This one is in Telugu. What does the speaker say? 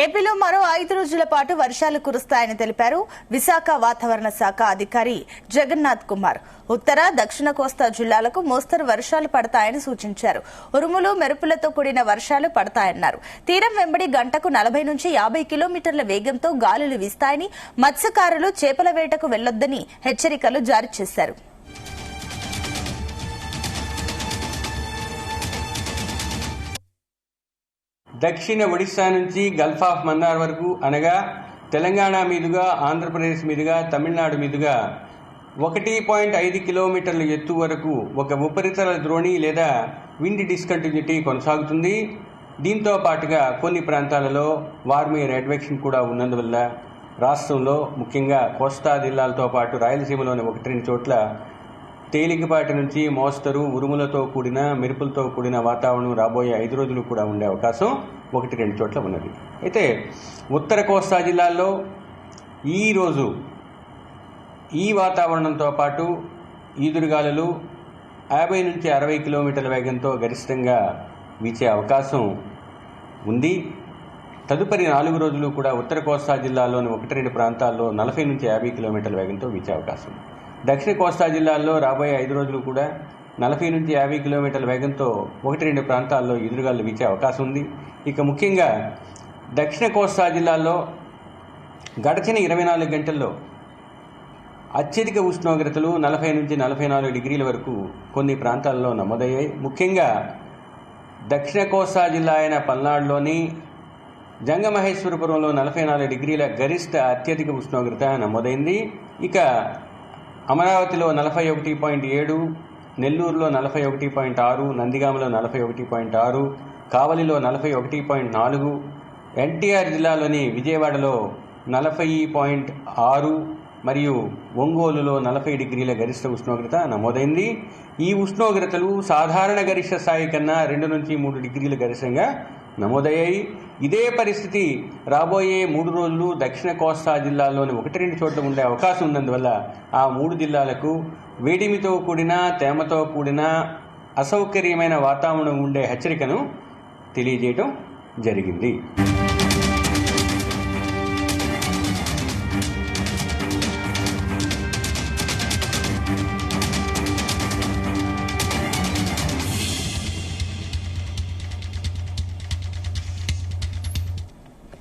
ఏపీలో మరో 5 రోజుల పాటు వర్షాలు కురుస్తాయని తెలిపారు విశాఖ వాతావరణ శాఖ అధికారి జగన్నాథ్ కుమార్. ఉత్తర దక్షిణ కోస్తా జిల్లాలకు మోస్తరు వర్షాలు పడతాయని సూచించారు. ఉరుములు మెరుపులతో కూడిన వర్షాలు పడతాయన్నారు. తీరం వెంబడి గంటకు 40 నుంచి 50 కిలోమీటర్ల వేగంతో గాలులు వీస్తాయని, మత్స్యకారులు చేపల వేటకు వెళ్లొద్దని హెచ్చరికలు జారీ చేశారు. దక్షిణ ఒడిశా నుంచి గల్ఫ్ ఆఫ్ మన్నార్ వరకు అనగా తెలంగాణ మీదుగా, ఆంధ్రప్రదేశ్ మీదుగా, తమిళనాడు మీదుగా 1.5 కిలోమీటర్ల ఎత్తు వరకు ఒక ఉపరితల ద్రోణి లేదా విండ్ డిస్కంటిన్యూటీ కొనసాగుతుంది. దీంతో పాటుగా కొన్ని ప్రాంతాలలో వార్మియర్ అడ్వెక్షన్ కూడా ఉన్నందువల్ల రాష్ట్రంలో ముఖ్యంగా కోస్తా జిల్లాలతో పాటు రాయలసీమలోని 1-2 చోట్ల తేలికపాటి నుంచి మోస్తరు ఉరుములతో కూడిన మెరుపులతో కూడిన వాతావరణం రాబోయే 5 రోజులు కూడా ఉండే అవకాశం 1-2 చోట్ల ఉన్నది. అయితే ఉత్తర కోస్తా జిల్లాల్లో ఈరోజు ఈ వాతావరణంతో పాటు ఈదురుగాలులు 50 నుంచి 60 కిలోమీటర్ల వేగంతో గరిష్టంగా వీచే అవకాశం ఉంది. తదుపరి 4 రోజులు కూడా ఉత్తర కోస్తా జిల్లాలోని 1-2 ప్రాంతాల్లో 40 నుంచి 50 కిలోమీటర్ల వేగంతో వీచే అవకాశం ఉంది. దక్షిణ కోస్తా జిల్లాల్లో రాబోయే 5 రోజులు కూడా 40 నుంచి 50 కిలోమీటర్ల వేగంతో 1-2 ప్రాంతాల్లో ఎదురుగాలు వీచే అవకాశం ఉంది. ఇక ముఖ్యంగా దక్షిణ కోస్తా జిల్లాల్లో గడిచిన 24 గంటల్లో అత్యధిక ఉష్ణోగ్రతలు 40 నుంచి 44 డిగ్రీల వరకు కొన్ని ప్రాంతాల్లో నమోదయ్యాయి. ముఖ్యంగా దక్షిణ కోస్తా జిల్లా అయిన పల్నాడులోని జంగమహేశ్వరపురంలో 44 డిగ్రీల గరిష్ట అత్యధిక ఉష్ణోగ్రత నమోదైంది. ఇక అమరావతిలో 41.7, నెల్లూరులో 41.6, నందిగామలో 41.6, కావలిలో 41.4, ఎన్టీఆర్ జిల్లాలోని విజయవాడలో 40.6 మరియు ఒంగోలులో 40 డిగ్రీల గరిష్ట ఉష్ణోగ్రత నమోదైంది. ఈ ఉష్ణోగ్రతలు సాధారణ గరిష్ట స్థాయి కన్నా 2 నుంచి 3 డిగ్రీల గరిష్టంగా నమోదయ్యాయి. ఇదే పరిస్థితి రాబోయే 3 రోజులు దక్షిణ కోస్తా జిల్లాల్లోని 1-2 చోట్ల ఉండే అవకాశం ఉన్నందువల్ల ఆ 3 జిల్లాలకు వేడిమితో కూడిన తేమతో కూడిన అసౌకర్యమైన వాతావరణం ఉండే హెచ్చరికను తెలియజేయడం జరిగింది.